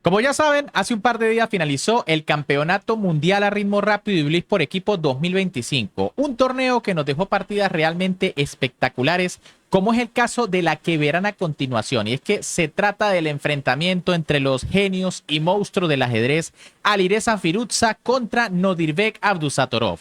Como ya saben, hace un par de días finalizó el Campeonato Mundial a Ritmo Rápido y Blitz por Equipo 2025, un torneo que nos dejó partidas realmente espectaculares, como es el caso de la que verán a continuación, y es que se trata del enfrentamiento entre los genios y monstruos del ajedrez Alireza Firouzja contra Nodirbek Abdusattorov.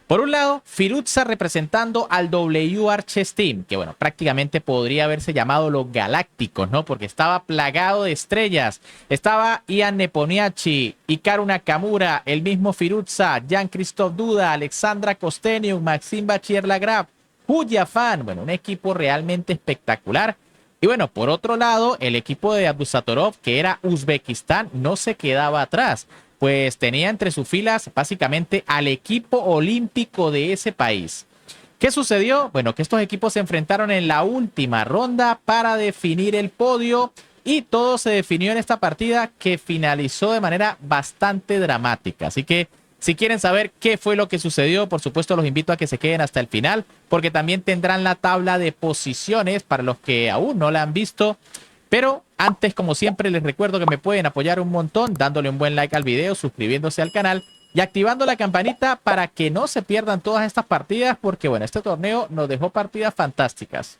Por un lado, Firouzja representando al WR Chess Team, que bueno, prácticamente podría haberse llamado los Galácticos, ¿no? Porque estaba plagado de estrellas. Estaba Ian Nepomniachtchi, Hikaru Nakamura, el mismo Firouzja, Jean-Christophe Duda, Alexandra Kosteniuk, Maxime Bachir-Lagrave, Hu Yafan. Bueno, un equipo realmente espectacular. Y bueno, por otro lado, el equipo de Abdusattorov, que era Uzbekistán, no se quedaba atrás, pues tenía entre sus filas básicamente al equipo olímpico de ese país. ¿Qué sucedió? Bueno, que estos equipos se enfrentaron en la última ronda para definir el podio y todo se definió en esta partida que finalizó de manera bastante dramática. Así que si quieren saber qué fue lo que sucedió, por supuesto los invito a que se queden hasta el final, porque también tendrán la tabla de posiciones para los que aún no la han visto. Pero antes, como siempre, les recuerdo que me pueden apoyar un montón dándole un buen like al video, suscribiéndose al canal y activando la campanita para que no se pierdan todas estas partidas, porque bueno, este torneo nos dejó partidas fantásticas.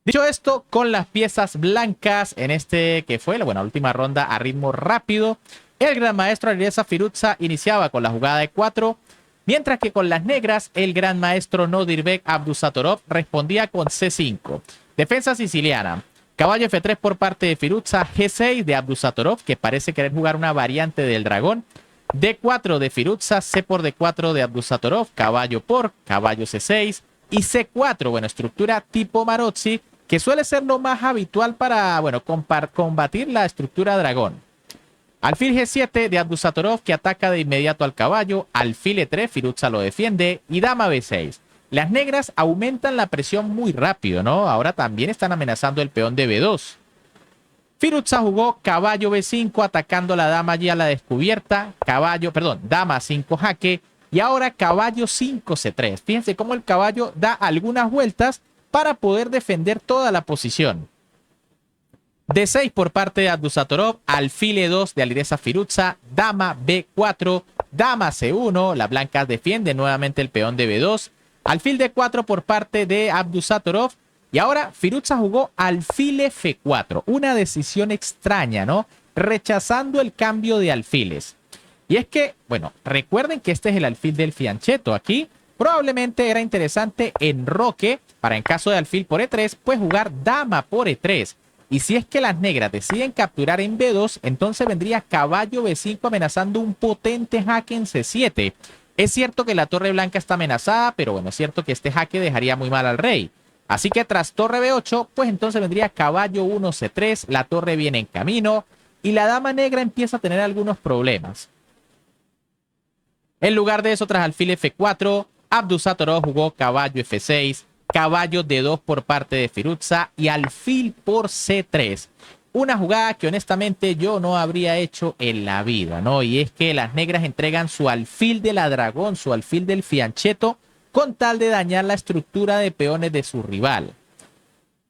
Dicho esto, con las piezas blancas en este que fue la última ronda a ritmo rápido, el gran maestro Alireza Firouzja iniciaba con la jugada de 4, mientras que con las negras el gran maestro Nodirbek Abdusattorov respondía con C5. Defensa siciliana. Caballo F3 por parte de Firouzja, G6 de Abdusattorov, que parece querer jugar una variante del dragón. D4 de Firouzja, C por D4 de Abdusattorov, caballo por, caballo C6 y C4, bueno, estructura tipo Maróczy, que suele ser lo más habitual para, bueno, combatir la estructura dragón. Alfil G7 de Abdusattorov, que ataca de inmediato al caballo, alfil E3, Firouzja lo defiende y dama B6. Las negras aumentan la presión muy rápido, ¿no? Ahora también están amenazando el peón de B2. Firouzja jugó caballo B5 atacando la dama allí a la descubierta, dama 5 jaque y ahora caballo 5 C3. Fíjense cómo el caballo da algunas vueltas para poder defender toda la posición. D6 por parte de Abdusattorov, alfil E2 de Alireza Firouzja, dama B4, dama C1, la blanca defiende nuevamente el peón de B2, alfil D4 por parte de Abdusattorov y ahora Firouzja jugó alfil F4, una decisión extraña, ¿no? Rechazando el cambio de alfiles. Y es que, bueno, recuerden que este es el alfil del fianchetto. Aquí probablemente era interesante en roque, para en caso de alfil por E3, pues jugar dama por E3. Y si es que las negras deciden capturar en B2, entonces vendría caballo B5 amenazando un potente jaque en C7. Es cierto que la torre blanca está amenazada, pero bueno, es cierto que este jaque dejaría muy mal al rey. Así que tras torre B8, pues entonces vendría caballo 1 C3, la torre viene en camino y la dama negra empieza a tener algunos problemas. En lugar de eso, tras alfil F4, Abdusattorov jugó caballo F6, caballo D2 por parte de Firouzja y alfil por C3. Una jugada que honestamente yo no habría hecho en la vida, ¿no? Y es que las negras entregan su alfil de la dragón, su alfil del fianchetto, con tal de dañar la estructura de peones de su rival.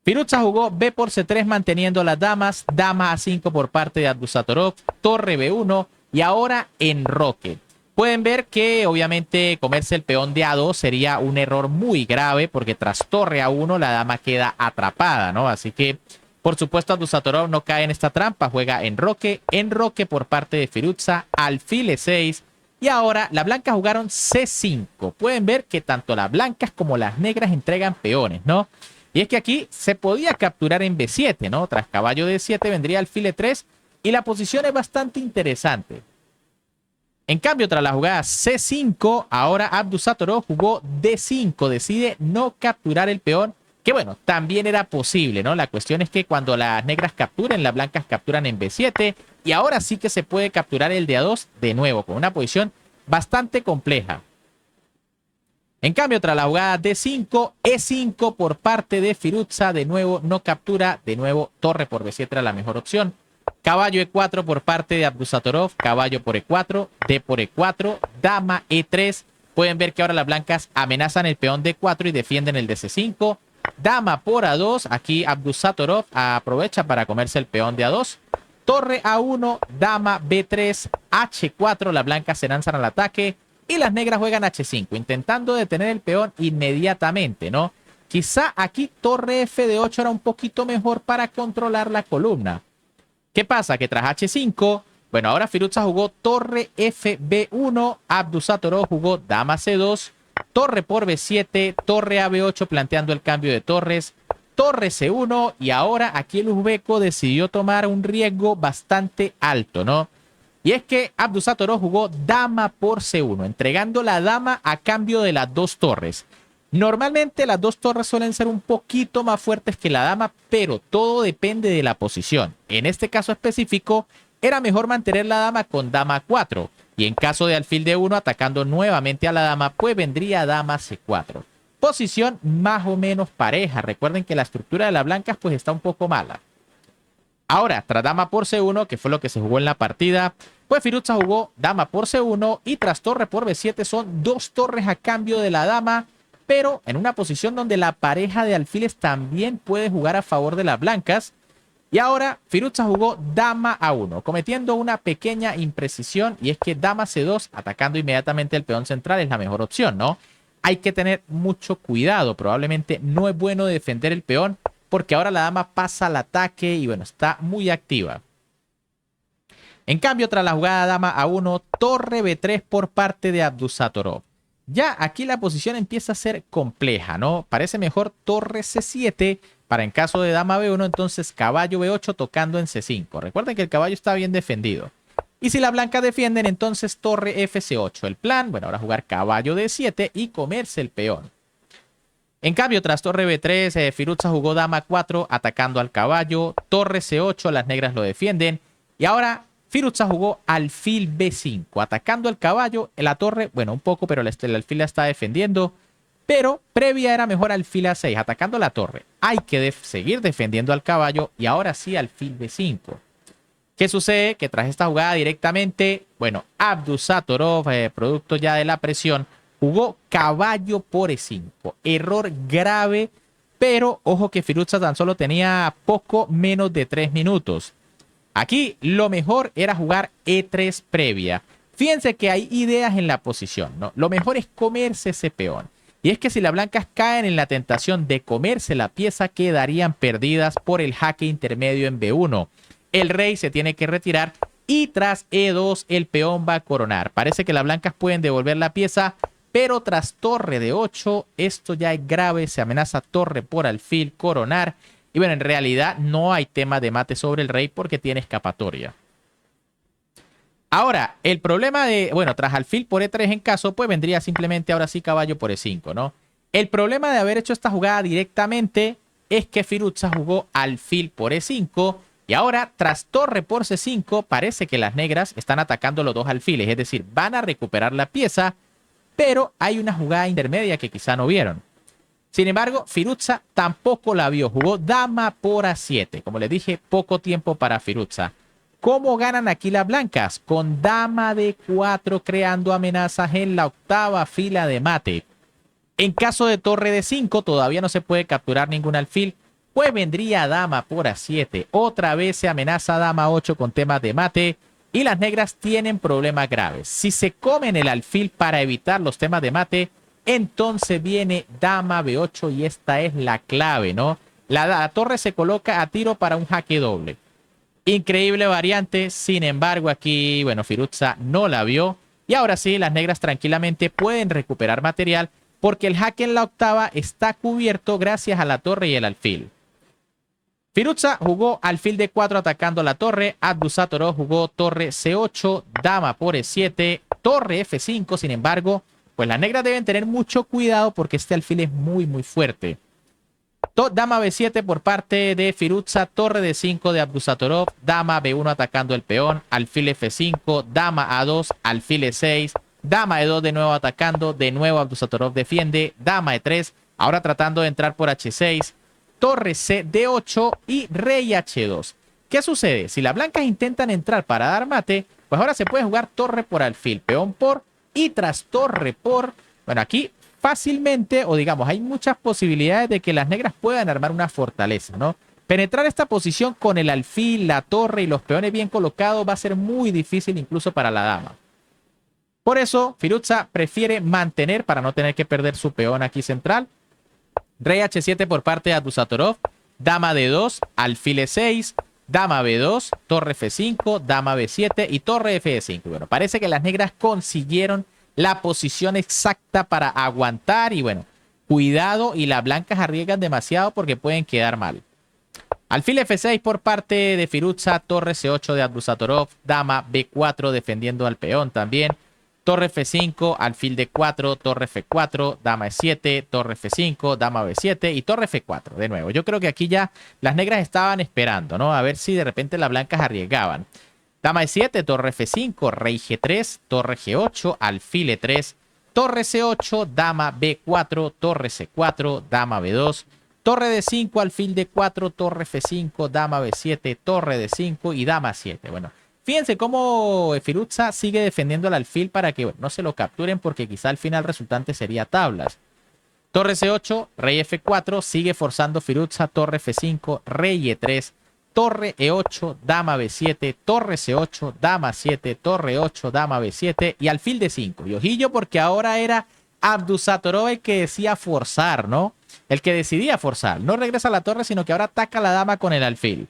Firouzja jugó B por C3 manteniendo las damas, dama A5 por parte de Abdusattorov, torre B1 y ahora enroque. Pueden ver que obviamente comerse el peón de A2 sería un error muy grave porque tras torre A1 la dama queda atrapada, ¿no? Así que por supuesto Abdusattorov no cae en esta trampa, juega enroque por parte de Firouzja, alfil E6 y ahora las blancas jugaron C5. Pueden ver que tanto las blancas como las negras entregan peones, ¿no? Y es que aquí se podía capturar en B7, ¿no? Tras caballo D7 vendría alfil E3 y la posición es bastante interesante. En cambio, tras la jugada C5, ahora Abdusattorov jugó D5, decide no capturar el peón, que bueno, también era posible, ¿no? La cuestión es que cuando las negras capturen, las blancas capturan en B7 y ahora sí que se puede capturar el de A2 de nuevo, con una posición bastante compleja. En cambio, tras la jugada D5, E5 por parte de Firouzja, de nuevo no captura, de nuevo torre por B7 era la mejor opción. Caballo E4 por parte de Abdusattorov, caballo por E4, D por E4, dama E3. Pueden ver que ahora las blancas amenazan el peón D4 y defienden el de C5. Dama por A2, aquí Abdusattorov aprovecha para comerse el peón de A2. torre A1, dama B3, H4, las blancas se lanzan al ataque y las negras juegan H5, intentando detener el peón inmediatamente, ¿no? Quizá aquí torre F de 8 era un poquito mejor para controlar la columna. ¿Qué pasa? Que tras H5, bueno, ahora Firuza jugó torre FB1, Abdusattorov jugó dama C2, torre por B7, torre a B8 planteando el cambio de torres, torre C1 y ahora aquí el uzbeco decidió tomar un riesgo bastante alto, ¿no? Y es que Abdusattorov jugó dama por C1, entregando la dama a cambio de las dos torres. Normalmente las dos torres suelen ser un poquito más fuertes que la dama, pero todo depende de la posición. En este caso específico, era mejor mantener la dama con dama 4. Y en caso de alfil de 1 atacando nuevamente a la dama, pues vendría dama C4. Posición más o menos pareja. Recuerden que la estructura de las blancas pues está un poco mala. Ahora, tras dama por C1, que fue lo que se jugó en la partida, pues Firuza jugó dama por C1 y tras torre por B7 son dos torres a cambio de la dama, pero en una posición donde la pareja de alfiles también puede jugar a favor de las blancas. Y ahora Firuza jugó dama A1, cometiendo una pequeña imprecisión, y es que dama C2, atacando inmediatamente el peón central, es la mejor opción, ¿no? Hay que tener mucho cuidado, probablemente no es bueno defender el peón, porque ahora la dama pasa al ataque y bueno, está muy activa. En cambio, tras la jugada dama A1, torre B3 por parte de Abdusattorov. Ya aquí la posición empieza a ser compleja, ¿no? Parece mejor torre C7 para en caso de dama B1, entonces caballo B8 tocando en C5. Recuerden que el caballo está bien defendido. Y si la blanca defienden, entonces torre FC8. El plan, bueno, ahora jugar caballo D7 y comerse el peón. En cambio, tras torre B3, Firuza jugó dama 4 atacando al caballo. Torre C8, las negras lo defienden. Y ahora Firuza jugó alfil B5 atacando al caballo. La torre, bueno, un poco, pero el alfil la está defendiendo. Pero previa era mejor alfil A6 atacando la torre. Hay que seguir defendiendo al caballo y ahora sí alfil B5. ¿Qué sucede? Que tras esta jugada directamente, bueno, Abdusattorov, producto ya de la presión, jugó caballo por E5. Error grave, pero ojo que Firuza tan solo tenía poco menos de 3 minutos. Aquí lo mejor era jugar E3 previa. Fíjense que hay ideas en la posición, ¿no? Lo mejor es comerse ese peón. Y es que si las blancas caen en la tentación de comerse la pieza, quedarían perdidas por el jaque intermedio en B1. El rey se tiene que retirar y tras E2 el peón va a coronar. Parece que las blancas pueden devolver la pieza, pero tras torre de 8 esto ya es grave. Se amenaza torre por alfil, coronar. Y bueno, en realidad no hay tema de mate sobre el rey porque tiene escapatoria. Ahora, el problema de, bueno, tras alfil por E3 en caso, pues vendría simplemente ahora sí caballo por E5, ¿no? El problema de haber hecho esta jugada directamente es que Firuza jugó alfil por E5 y ahora tras torre por C5 parece que las negras están atacando los dos alfiles, es decir, van a recuperar la pieza, pero hay una jugada intermedia que quizá no vieron. Sin embargo, Firuza tampoco la vio, jugó dama por A7, como les dije, poco tiempo para Firuza. ¿Cómo ganan aquí las blancas? Con dama D4 creando amenazas en la octava fila de mate. En caso de torre D5 todavía no se puede capturar ningún alfil, pues vendría dama por A7. Otra vez se amenaza dama 8 con temas de mate y las negras tienen problemas graves. Si se comen el alfil para evitar los temas de mate, entonces viene dama B8 y esta es la clave, ¿no? La torre se coloca a tiro para un jaque doble. Increíble variante, sin embargo aquí, bueno, Firuza no la vio. Y ahora sí, las negras tranquilamente pueden recuperar material porque el jaque en la octava está cubierto gracias a la torre y el alfil. Firuza jugó alfil D4 atacando la torre. Abdusattorov jugó torre C8, dama por E7, torre F5. Sin embargo, pues las negras deben tener mucho cuidado porque este alfil es muy fuerte. Dama B7 por parte de Firuza, torre D5 de Abdusattorov, dama B1 atacando el peón, alfil F5, dama A2, alfil E6, dama E2 de nuevo atacando, de nuevo Abdusattorov defiende, dama E3, ahora tratando de entrar por H6, torre C D8 y rey H2. ¿Qué sucede? Si las blancas intentan entrar para dar mate, pues ahora se puede jugar torre por alfil, peón por y tras torre por, bueno, aquí fácilmente, o digamos, hay muchas posibilidades de que las negras puedan armar una fortaleza, ¿no? Penetrar esta posición con el alfil, la torre y los peones bien colocados va a ser muy difícil incluso para la dama. Por eso, Firuza prefiere mantener para no tener que perder su peón aquí central. Rey H7 por parte de Abdusattorov, dama D2, alfil E6, dama B2, torre F5, dama B7 y torre F5. Bueno, parece que las negras consiguieron la posición exacta para aguantar y bueno, cuidado y las blancas arriesgan demasiado porque pueden quedar mal. Alfil F6 por parte de Firuza, torre C8 de Abdusattorov, dama B4 defendiendo al peón también. Torre F5, alfil D4, torre F4, dama E7, torre F5, dama B7 y torre F4. De nuevo, yo creo que aquí ya las negras estaban esperando, ¿no? A ver si de repente las blancas arriesgaban. Dama E7, torre F5, rey G3, torre G8, alfil E3, torre C8, dama B4, torre C4, dama B2, torre D5, alfil D4, torre F5, dama B7, torre D5 y dama 7. Bueno. Fíjense cómo Firuza sigue defendiendo al alfil para que bueno, no se lo capturen porque quizá al final resultante sería tablas. Torre C8, rey F4, sigue forzando Firuza, torre F5, rey E3, torre E8, dama B7, torre C8, dama 7, torre 8, dama B7 y alfil D5. Y ojillo porque ahora era Abdusattorov el que decía forzar, ¿no? El que decidía forzar. No regresa a la torre, sino que ahora ataca a la dama con el alfil.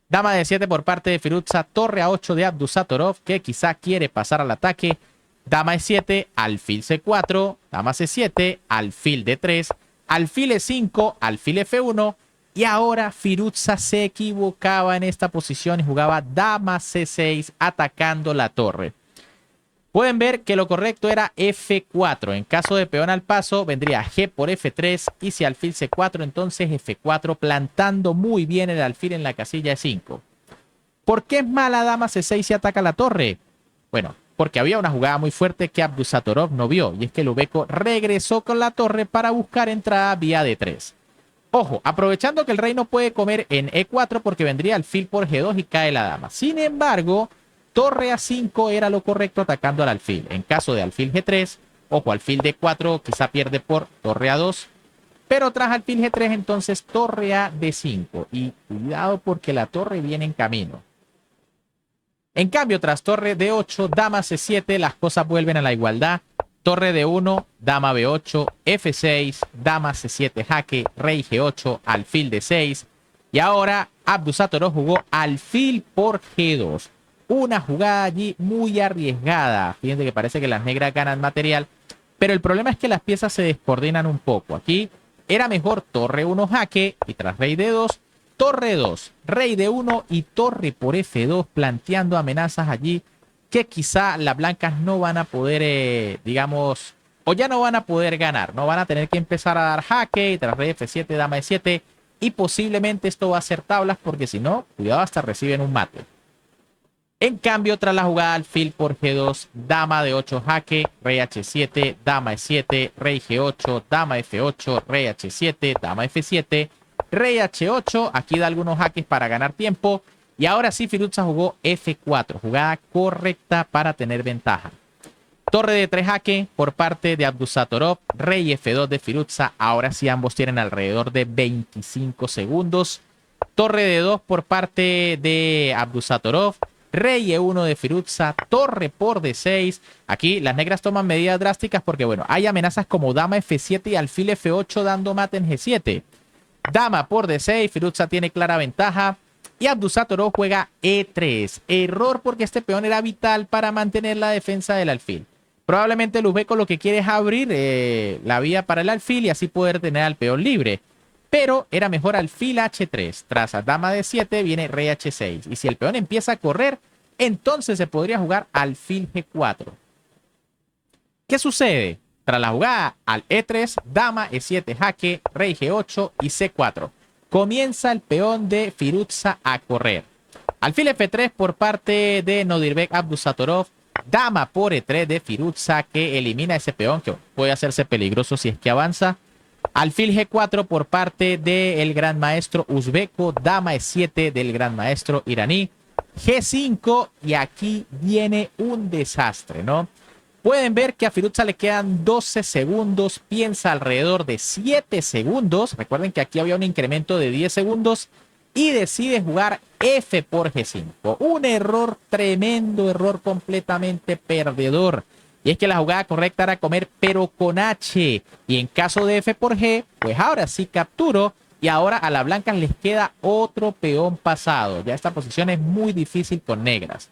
Dama de 7 por parte de Firuza, torre A8 de Abdusattorov, que quizá quiere pasar al ataque. Dama E7, alfil C4, dama C7, alfil D3, alfil E5, alfil F1. Y ahora Firuza se equivocaba en esta posición y jugaba dama C6 atacando la torre. Pueden ver que lo correcto era F4. En caso de peón al paso, vendría G por F3. Y si alfil C4, entonces F4, plantando muy bien el alfil en la casilla E5. ¿Por qué es mala dama C6 si ataca la torre? Bueno, porque había una jugada muy fuerte que Abdusattorov no vio. Y es que Lubeko regresó con la torre para buscar entrada vía D3. Ojo, aprovechando que el rey no puede comer en E4 porque vendría alfil por G2 y cae la dama. Sin embargo, torre A5 era lo correcto atacando al alfil. En caso de alfil G3, ojo, alfil D4 quizá pierde por torre A2. Pero tras alfil G3 entonces torre a D5. Y cuidado porque la torre viene en camino. En cambio, tras torre D8, dama C7, las cosas vuelven a la igualdad. Torre D1, dama B8, F6, dama C7 jaque, rey G8, alfil D6. Y ahora Abdusattorov jugó alfil por G2. Una jugada allí muy arriesgada. Fíjense que parece que las negras ganan material. Pero el problema es que las piezas se descoordinan un poco. Aquí era mejor torre 1 jaque y tras rey D2, torre 2, rey D1 y torre por F2 planteando amenazas allí que quizá las blancas no van a poder, digamos, o ya no van a poder ganar. No van a tener que empezar a dar jaque y tras rey F7, dama E7 y posiblemente esto va a ser tablas porque si no, cuidado, hasta reciben un mate. En cambio, tras la jugada alfil por G2, dama de 8 jaque, rey H7, dama E7, rey G8, dama F8, rey H7, dama F7, rey H8. Aquí da algunos jaques para ganar tiempo. Y ahora sí, Firuza jugó F4, jugada correcta para tener ventaja. Torre de 3 jaque por parte de Abdusattorov, rey F2 de Firuza. Ahora sí, ambos tienen alrededor de 25 segundos. Torre de 2 por parte de Abdusattorov. Rey E1 de Firuza, torre por D6. Aquí las negras toman medidas drásticas porque, bueno, hay amenazas como dama F7 y alfil F8 dando mate en G7. Dama por D6, Firuza tiene clara ventaja. Y Abdusattorov juega E3. Error porque este peón era vital para mantener la defensa del alfil. Probablemente Lubeko lo que quiere es abrir la vía para el alfil y así poder tener al peón libre. Pero era mejor alfil H3. Tras a dama D7 viene rey H6. Y si el peón empieza a correr, entonces se podría jugar alfil G4. ¿Qué sucede? Tras la jugada al E3, dama E7 jaque, rey G8 y C4. Comienza el peón de Firuza a correr. Alfil F3 por parte de Nodirbek Abdusattorov. Dama por E3 de Firuza que elimina ese peón que puede hacerse peligroso si es que avanza. Alfil G4 por parte del gran maestro uzbeko. Dama E7 del gran maestro iraní. G5 y aquí viene un desastre, ¿no? Pueden ver que a Firuza le quedan 12 segundos, piensa alrededor de 7 segundos. Recuerden que aquí había un incremento de 10 segundos. y decide jugar F por G5. Un error tremendo, error completamente perdedor. Y es que la jugada correcta era comer pero con H. Y en caso de F por G, pues ahora sí capturo. Y ahora a las blancas les queda otro peón pasado. Ya esta posición es muy difícil con negras.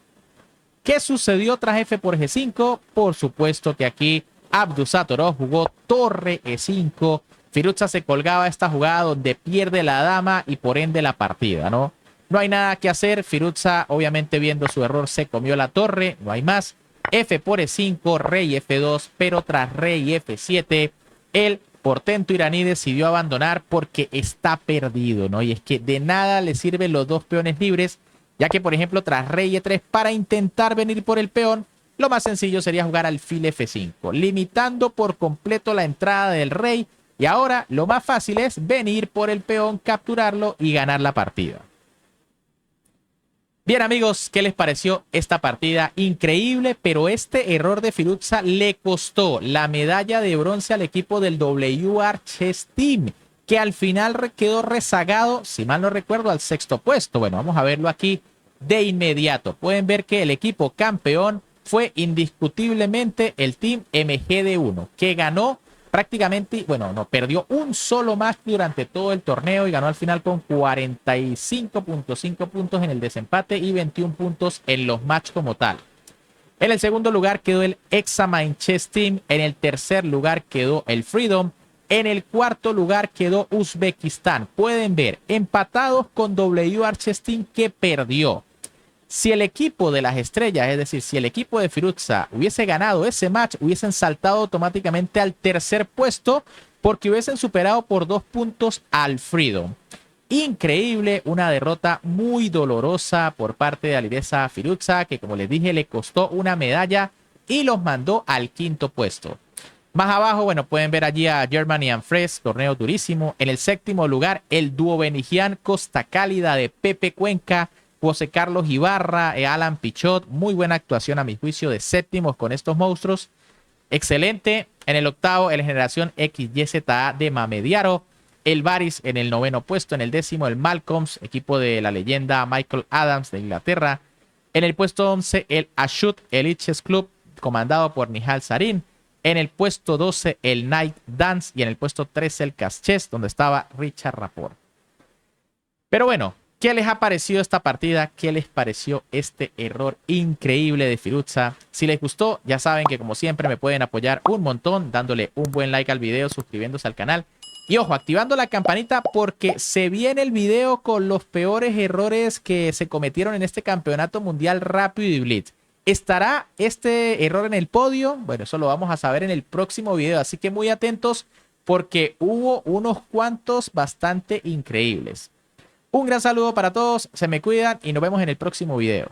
¿Qué sucedió tras F por G5? Por supuesto que aquí Abdusattorov jugó torre E5. Firouzja se colgaba esta jugada donde pierde la dama y por ende la partida, ¿no? No hay nada que hacer. Firouzja, obviamente viendo su error, se comió la torre. No hay más. F por E5, rey F2, pero tras rey F7, el portento iraní decidió abandonar porque está perdido, ¿no? Y es que de nada le sirven los dos peones libres, ya que, por ejemplo, tras rey E3, para intentar venir por el peón, lo más sencillo sería jugar alfil F5, limitando por completo la entrada del rey. Y ahora lo más fácil es venir por el peón, capturarlo y ganar la partida. Bien amigos, ¿qué les pareció esta partida? Increíble, pero este error de Firouzja le costó la medalla de bronce al equipo del WR Chess Team, que al final quedó rezagado, si mal no recuerdo, al sexto puesto. Bueno, vamos a verlo aquí de inmediato. Pueden ver que el equipo campeón fue indiscutiblemente el Team MGD1, que ganó prácticamente, bueno, no, perdió un solo match durante todo el torneo y ganó al final con 45.5 puntos en el desempate y 21 puntos en los matches como tal. En el segundo lugar quedó el Examine Chess Team, en el tercer lugar quedó el Freedom, en el cuarto lugar quedó Uzbekistán. Pueden ver, empatados con WR Chess Team que perdió. Si el equipo de las estrellas, es decir, si el equipo de Firouzja hubiese ganado ese match, hubiesen saltado automáticamente al tercer puesto porque hubiesen superado por 2 puntos al Freedom. Increíble, una derrota muy dolorosa por parte de Alireza Firouzja, que como les dije le costó una medalla y los mandó al quinto puesto. Más abajo, bueno, pueden ver allí a Germany and Fresh, torneo durísimo. En el séptimo lugar, el dúo Benigian Costa Cálida de Pepe Cuenca, José Carlos Ibarra, Alan Pichot. Muy buena actuación a mi juicio de séptimos con estos monstruos. Excelente. En el octavo, el Generación XYZA de Mamediaro. El Baris en el noveno puesto. En el décimo, el Malcolms, equipo de la leyenda Michael Adams de Inglaterra. En el puesto 11, el Ashut Elite Chess Club, comandado por Nihal Sarin. En el puesto 12, el Night Dance. Y en el puesto 13, el Caschess, donde estaba Richard Rapport. Pero bueno, ¿qué les ha parecido esta partida? ¿Qué les pareció este error increíble de Firouzja? Si les gustó, ya saben que como siempre me pueden apoyar un montón dándole un buen like al video, suscribiéndose al canal. Y ojo, activando la campanita porque se viene el video con los peores errores que se cometieron en este campeonato mundial rápido y blitz. ¿Estará este error en el podio? Bueno, eso lo vamos a saber en el próximo video, así que muy atentos porque hubo unos cuantos bastante increíbles. Un gran saludo para todos, se me cuidan y nos vemos en el próximo video.